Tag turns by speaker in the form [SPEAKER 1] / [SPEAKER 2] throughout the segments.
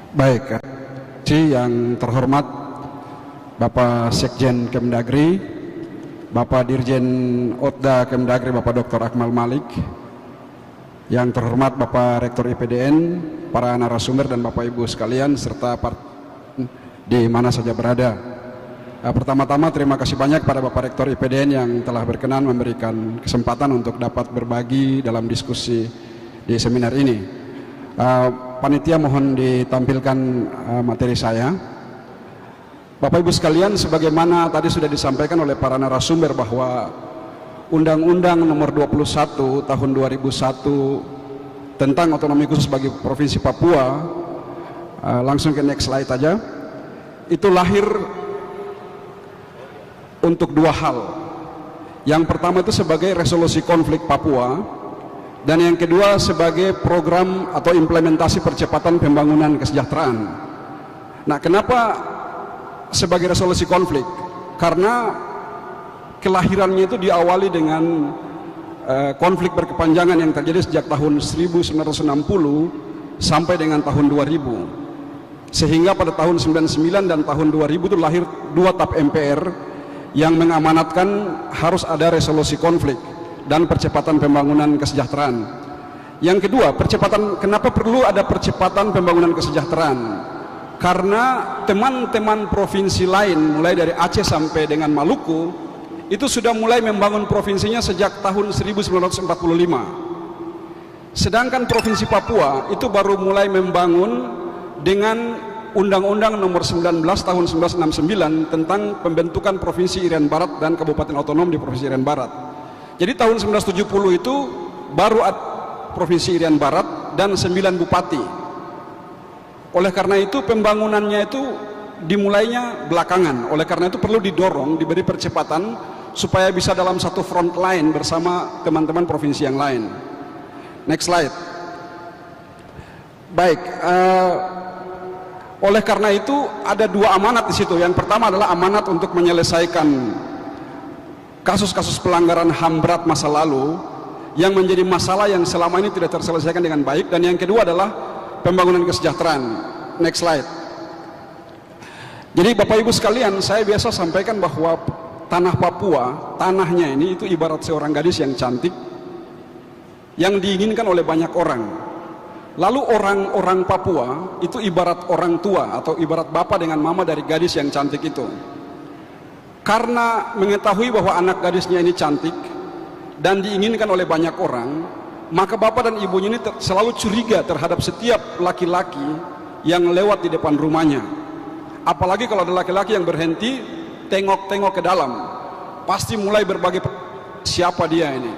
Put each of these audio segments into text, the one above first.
[SPEAKER 1] Baik, yang terhormat Bapak Sekjen Kemdagri, Bapak Dirjen Otda Kemdagri Bapak Dr. Akmal Malik, yang terhormat Bapak Rektor IPDN, para narasumber dan Bapak Ibu sekalian, serta di mana saja berada. Pertama-tama terima kasih banyak pada Bapak Rektor IPDN yang telah berkenan memberikan kesempatan untuk dapat berbagi dalam diskusi di seminar ini. Panitia mohon ditampilkan materi saya. Bapak Ibu sekalian, sebagaimana tadi sudah disampaikan oleh para narasumber bahwa Undang-Undang Nomor 21 Tahun 2001 tentang otonomi khusus bagi Provinsi Papua, langsung ke next slide aja, itu lahir untuk dua hal. Yang pertama itu sebagai resolusi konflik Papua, dan yang kedua sebagai program atau implementasi percepatan pembangunan kesejahteraan. Nah, kenapa sebagai resolusi konflik? Karena kelahirannya itu diawali dengan konflik berkepanjangan yang terjadi sejak tahun 1960 sampai dengan tahun 2000, sehingga pada tahun 99 dan tahun 2000 itu lahir dua TAP MPR yang mengamanatkan harus ada resolusi konflik dan percepatan pembangunan kesejahteraan. Yang kedua, kenapa perlu ada percepatan pembangunan kesejahteraan? Karena teman-teman provinsi lain mulai dari Aceh sampai dengan Maluku itu sudah mulai membangun provinsinya sejak tahun 1945. Sedangkan Provinsi Papua itu baru mulai membangun dengan Undang-Undang Nomor 19 Tahun 1969 tentang pembentukan Provinsi Irian Barat dan Kabupaten Otonom di Provinsi Irian Barat. Jadi tahun 1970 itu baru ada Provinsi Irian Barat dan 9 bupati. Oleh karena itu pembangunannya itu dimulainya belakangan. Oleh karena itu perlu didorong, diberi percepatan supaya bisa dalam satu front line bersama teman-teman provinsi yang lain. Next slide. Baik, oleh karena itu ada dua amanat di situ. Yang pertama adalah amanat untuk menyelesaikan kasus-kasus pelanggaran HAM berat masa lalu yang menjadi masalah yang selama ini tidak terselesaikan dengan baik, dan yang kedua adalah pembangunan kesejahteraan. Next slide. Jadi Bapak Ibu sekalian, saya biasa sampaikan bahwa tanah Papua, tanahnya ini itu ibarat seorang gadis yang cantik yang diinginkan oleh banyak orang. Lalu orang-orang Papua itu ibarat orang tua atau ibarat bapak dengan mama dari gadis yang cantik itu. Karena mengetahui bahwa anak gadisnya ini cantik dan diinginkan oleh banyak orang, maka bapak dan ibunya ini selalu curiga terhadap setiap laki-laki yang lewat di depan rumahnya. Apalagi kalau ada laki-laki yang berhenti tengok-tengok ke dalam, pasti mulai berbagai siapa dia ini,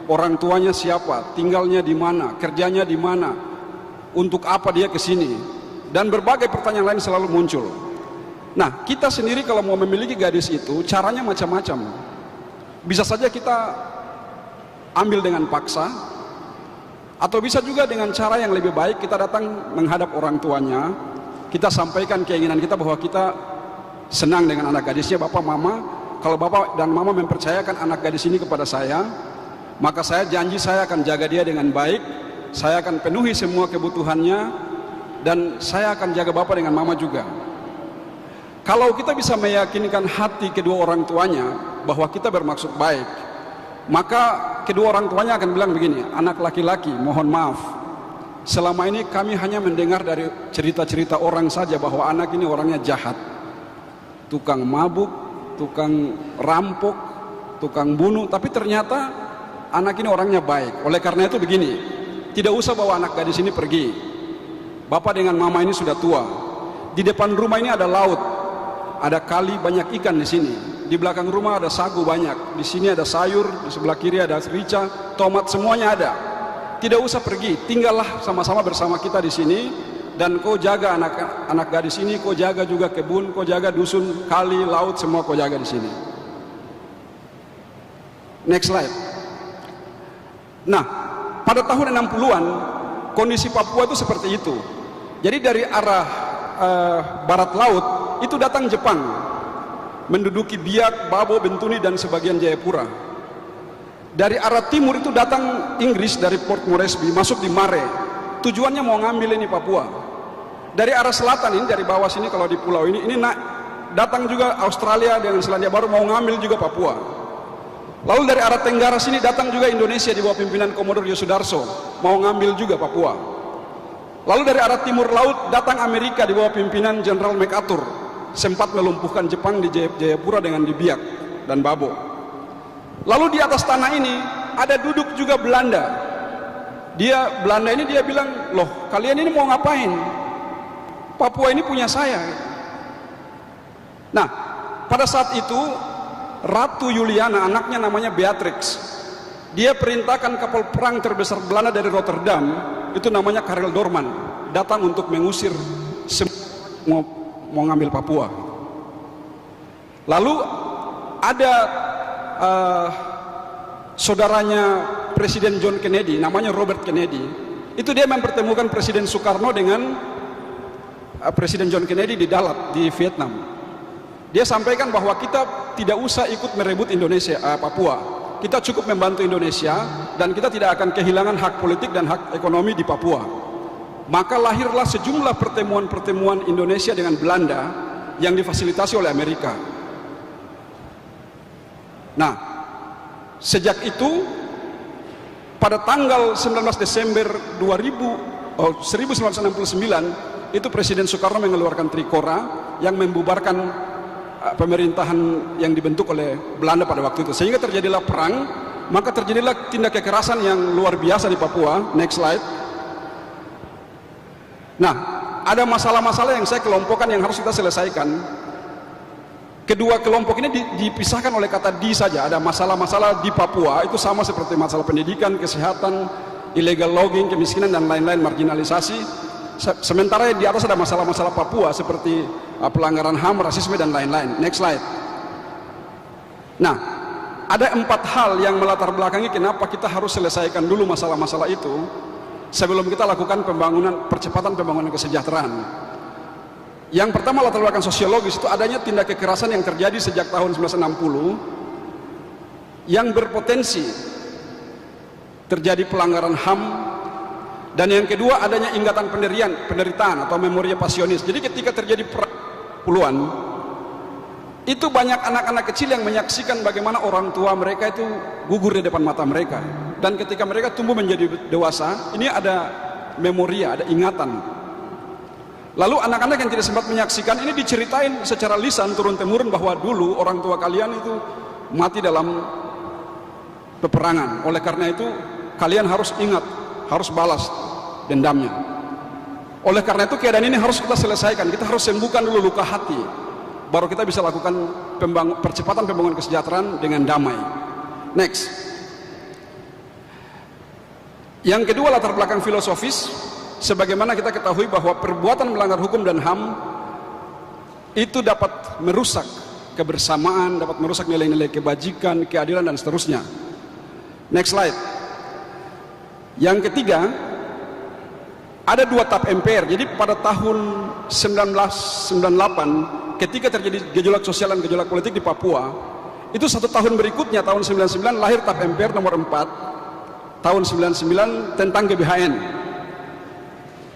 [SPEAKER 1] orang tuanya siapa, tinggalnya di mana, kerjanya di mana, untuk apa dia ke sini, dan berbagai pertanyaan lain selalu muncul. Nah, kita sendiri kalau mau memiliki gadis itu caranya macam-macam. Bisa saja kita ambil dengan paksa, atau bisa juga dengan cara yang lebih baik. Kita datang menghadap orang tuanya, kita sampaikan keinginan kita bahwa kita senang dengan anak gadisnya. Bapak, mama, kalau bapak dan mama mempercayakan anak gadis ini kepada saya, maka saya janji saya akan jaga dia dengan baik, saya akan penuhi semua kebutuhannya, dan saya akan jaga bapak dengan mama juga. Kalau kita bisa meyakinkan hati kedua orang tuanya bahwa kita bermaksud baik, maka kedua orang tuanya akan bilang begini, anak laki-laki, mohon maaf, selama ini kami hanya mendengar dari cerita-cerita orang saja bahwa anak ini orangnya jahat, tukang mabuk, tukang rampok, tukang bunuh, tapi ternyata anak ini orangnya baik. Oleh karena itu begini, tidak usah bawa anak gadis ini pergi. Bapak dengan mama ini sudah tua. Di depan rumah ini ada laut, ada kali, banyak ikan di sini. Di belakang rumah ada sagu banyak. Di sini ada sayur, di sebelah kiri ada rica, tomat, semuanya ada. Tidak usah pergi, tinggallah sama-sama bersama kita di sini, dan kau jaga anak gadis ini, kau jaga juga kebun, kau jaga dusun, kali, laut, semua kau jaga di sini. Next slide. Nah, pada tahun 60-an kondisi Papua itu seperti itu. Jadi dari arah barat laut itu datang Jepang, menduduki Biak, Babo, Bentuni dan sebagian Jayapura. Dari arah timur itu datang Inggris dari Port Moresby, masuk di Mare. Tujuannya mau ngambil ini Papua. dari arah selatan ini, dari bawah sini kalau di pulau ini datang juga Australia dengan Selandia Baru mau ngambil juga Papua. Lalu dari arah tenggara sini datang juga Indonesia di bawah pimpinan Komodor Yosudarso mau ngambil juga Papua. Lalu dari arah timur laut datang Amerika di bawah pimpinan Jenderal MacArthur, sempat melumpuhkan Jepang di Jayapura dengan di Biak dan Babo. Lalu di atas tanah ini ada duduk juga Belanda. Belanda ini dia bilang, loh kalian ini mau ngapain? Papua ini punya saya. Nah, pada saat itu Ratu Juliana, anaknya namanya Beatrix, dia perintahkan kapal perang terbesar Belanda dari Rotterdam, itu namanya Karel Doorman, datang untuk mengusir semua mau ngambil Papua. Lalu ada saudaranya Presiden John Kennedy, namanya Robert Kennedy, itu dia mempertemukan Presiden Soekarno dengan Presiden John Kennedy di Dalat, di Vietnam. Dia sampaikan bahwa kita tidak usah ikut merebut Indonesia, Papua. Kita cukup membantu Indonesia dan kita tidak akan kehilangan hak politik dan hak ekonomi di Papua. Maka lahirlah sejumlah pertemuan-pertemuan Indonesia dengan Belanda yang difasilitasi oleh Amerika. Nah, sejak itu pada tanggal 19 Desember 1969 itu Presiden Soekarno mengeluarkan Trikora yang membubarkan pemerintahan yang dibentuk oleh Belanda pada waktu itu, sehingga terjadilah perang. Maka terjadilah tindak kekerasan yang luar biasa di Papua. Next slide. Nah, ada masalah-masalah yang saya kelompokkan yang harus kita selesaikan. Kedua kelompok ini dipisahkan oleh kata di saja. Ada masalah-masalah di Papua itu sama seperti masalah pendidikan, kesehatan, illegal logging, kemiskinan dan lain-lain, marginalisasi. Sementara di atas ada masalah-masalah Papua seperti pelanggaran HAM, rasisme dan lain-lain. Next slide. Nah, ada 4 hal yang melatar belakangi kenapa kita harus selesaikan dulu masalah-masalah itu sebelum kita lakukan percepatan pembangunan kesejahteraan. Yang pertama, latar belakang sosiologis itu adanya tindak kekerasan yang terjadi sejak tahun 1960 yang berpotensi terjadi pelanggaran HAM. Dan yang kedua, adanya ingatan penderitaan atau memoria pasionis. Jadi ketika terjadi perang puluhan, itu banyak anak-anak kecil yang menyaksikan bagaimana orang tua mereka itu gugur di depan mata mereka. Dan ketika mereka tumbuh menjadi dewasa, ini ada memoria, ada ingatan. Lalu anak-anak yang tidak sempat menyaksikan ini diceritain secara lisan turun-temurun bahwa dulu orang tua kalian itu mati dalam peperangan. Oleh karena itu kalian harus ingat, harus balas dendamnya. Oleh karena itu keadaan ini harus kita selesaikan. Kita harus sembuhkan dulu luka hati, baru kita bisa lakukan percepatan pembangunan kesejahteraan dengan damai. Next. Yang kedua, latar belakang filosofis. Sebagaimana kita ketahui bahwa perbuatan melanggar hukum dan HAM itu dapat merusak kebersamaan, dapat merusak nilai-nilai kebajikan, keadilan dan seterusnya. Next slide. Yang ketiga, ada 2 tap MPR. Jadi pada tahun 1998 ketika terjadi gejolak sosial dan gejolak politik di Papua, itu 1 tahun berikutnya, tahun 99 lahir tap MPR nomor 4 tahun 99 tentang GBHN.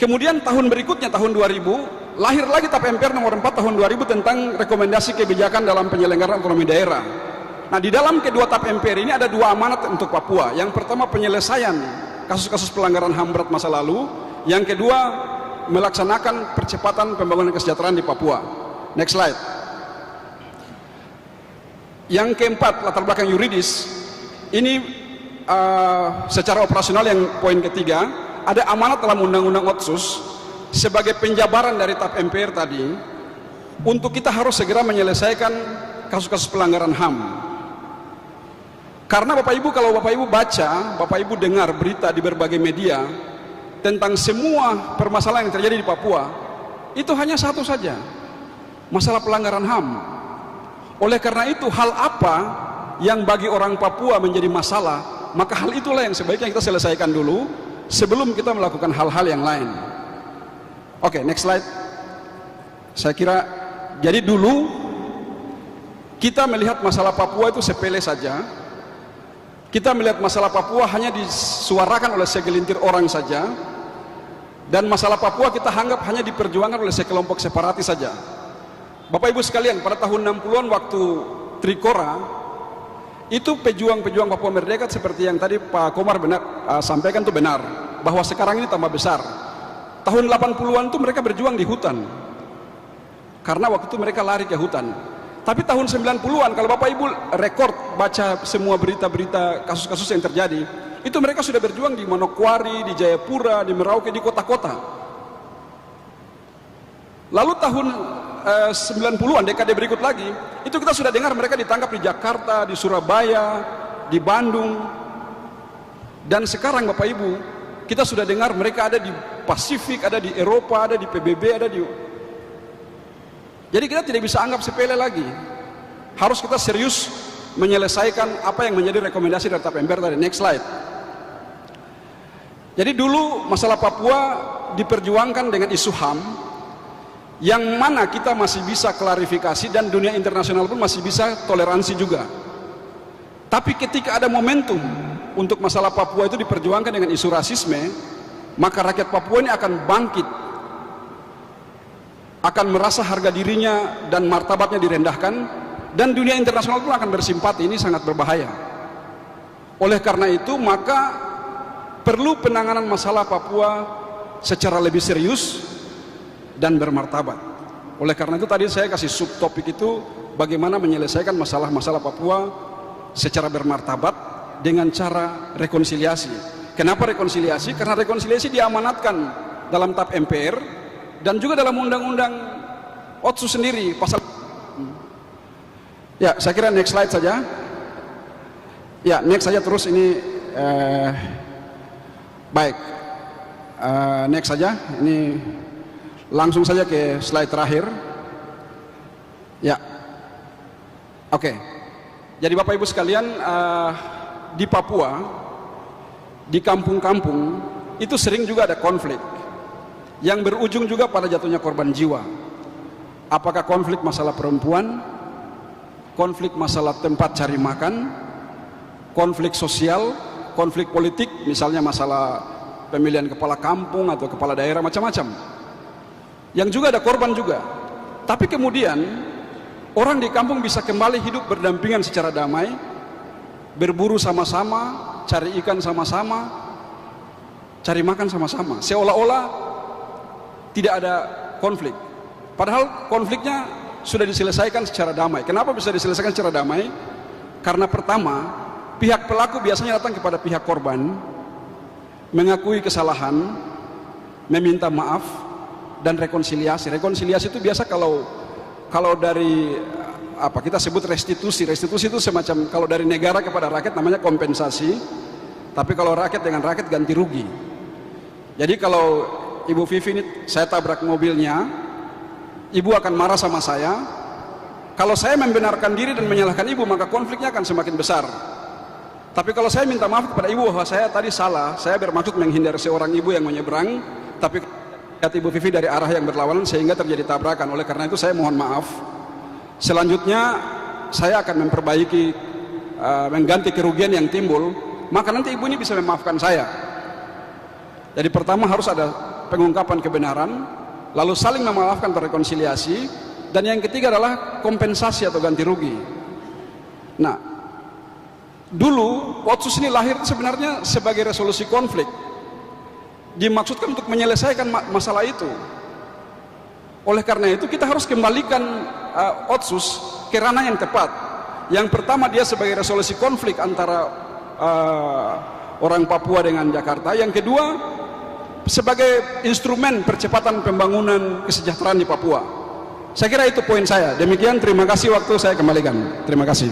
[SPEAKER 1] Kemudian tahun berikutnya, tahun 2000, lahir lagi tap MPR nomor 4 tahun 2000 tentang rekomendasi kebijakan dalam penyelenggaraan otonomi daerah. Nah, di dalam kedua tap MPR ini ada 2 amanat untuk Papua. Yang pertama, penyelesaian kasus-kasus pelanggaran HAM berat masa lalu. Yang kedua, melaksanakan percepatan pembangunan kesejahteraan di Papua. Next slide. Yang keempat, latar belakang yuridis. Ini secara operasional yang poin ketiga, ada amanat dalam Undang-Undang Otsus sebagai penjabaran dari tap MPR tadi untuk kita harus segera menyelesaikan kasus-kasus pelanggaran HAM. Karena Bapak Ibu, kalau Bapak Ibu baca, Bapak Ibu dengar berita di berbagai media tentang semua permasalahan yang terjadi di Papua, itu hanya satu saja, masalah pelanggaran HAM. Oleh karena itu, hal apa yang bagi orang Papua menjadi masalah, maka hal itulah yang sebaiknya kita selesaikan dulu sebelum kita melakukan hal-hal yang lain. Oke, next slide. Saya kira, jadi dulu kita melihat masalah Papua itu sepele saja. Kita melihat masalah Papua hanya disuarakan oleh segelintir orang saja. Dan masalah Papua kita anggap hanya diperjuangkan oleh sekelompok separatis saja. Bapak Ibu sekalian, pada tahun 60-an waktu Trikora, itu pejuang-pejuang Papua Merdeka seperti yang tadi Pak Komar sampaikan itu benar, bahwa sekarang ini tambah besar. Tahun 80-an itu mereka berjuang di hutan, karena waktu itu mereka lari ke hutan. Tapi tahun 90-an, kalau Bapak Ibu rekord baca semua berita-berita kasus-kasus yang terjadi, itu mereka sudah berjuang di Manokwari, di Jayapura, di Merauke, di kota-kota. Lalu tahun 90-an, dekade berikut lagi, itu kita sudah dengar mereka ditangkap di Jakarta, di Surabaya, di Bandung. Dan sekarang Bapak Ibu, kita sudah dengar mereka ada di Pasifik, ada di Eropa, ada di PBB, ada di... Jadi kita tidak bisa anggap sepele lagi. Harus kita serius menyelesaikan apa yang menjadi rekomendasi dari TAP MPR tadi. Next slide. Jadi dulu masalah Papua diperjuangkan dengan isu HAM, yang mana kita masih bisa klarifikasi dan dunia internasional pun masih bisa toleransi juga. Tapi ketika ada momentum untuk masalah Papua itu diperjuangkan dengan isu rasisme, maka rakyat Papua ini akan bangkit, akan merasa harga dirinya dan martabatnya direndahkan, dan dunia internasional pun akan bersimpati. Ini sangat berbahaya. Oleh karena itu, maka perlu penanganan masalah Papua secara lebih serius dan bermartabat. Oleh karena itu tadi saya kasih subtopik itu, bagaimana menyelesaikan masalah-masalah Papua secara bermartabat dengan cara rekonsiliasi. Kenapa rekonsiliasi? Karena rekonsiliasi diamanatkan dalam TAP MPR dan juga dalam undang-undang Otsus sendiri pasal. Ya, saya kira next slide saja. Ya, next saja terus ini. Baik, next saja. Ini langsung saja ke slide terakhir. Ya, oke. Jadi Bapak Ibu sekalian, di Papua, di kampung-kampung itu sering juga ada konflik yang berujung juga pada jatuhnya korban jiwa. Apakah konflik masalah perempuan, konflik masalah tempat cari makan, konflik sosial, konflik politik, misalnya masalah pemilihan kepala kampung atau kepala daerah, macam-macam. Yang juga ada korban juga. Tapi kemudian orang di kampung bisa kembali hidup berdampingan secara damai, berburu sama-sama, cari ikan sama-sama, cari makan sama-sama, seolah-olah tidak ada konflik. Padahal konfliknya sudah diselesaikan secara damai. Kenapa bisa diselesaikan secara damai? Karena pertama, pihak pelaku biasanya datang kepada pihak korban, mengakui kesalahan, meminta maaf, dan rekonsiliasi. Rekonsiliasi itu biasa kalau dari apa kita sebut restitusi. Restitusi itu semacam kalau dari negara kepada rakyat namanya kompensasi, tapi kalau rakyat dengan rakyat ganti rugi. Jadi kalau Ibu Vivi ini saya tabrak mobilnya, Ibu akan marah sama saya. Kalau saya membenarkan diri dan menyalahkan Ibu, maka konfliknya akan semakin besar. Tapi kalau saya minta maaf kepada Ibu bahwa saya tadi salah, saya bermaksud menghindar seorang ibu yang menyeberang, tapi lihat Ibu Vivi dari arah yang berlawanan sehingga terjadi tabrakan. Oleh karena itu saya mohon maaf. Selanjutnya saya akan memperbaiki, mengganti kerugian yang timbul, maka nanti Ibu ini bisa memaafkan saya. Jadi pertama harus ada pengungkapan kebenaran, lalu saling memaafkan atau rekonsiliasi, dan yang ketiga adalah kompensasi atau ganti rugi. Nah, dulu Otsus ini lahir sebenarnya sebagai resolusi konflik, dimaksudkan untuk menyelesaikan masalah itu. Oleh karena itu kita harus kembalikan Otsus ke ranah yang tepat. Yang pertama, dia sebagai resolusi konflik antara orang Papua dengan Jakarta. Yang kedua, sebagai instrumen percepatan pembangunan kesejahteraan di Papua. Saya kira itu poin saya. Demikian, terima kasih, waktu saya kembalikan. Terima kasih.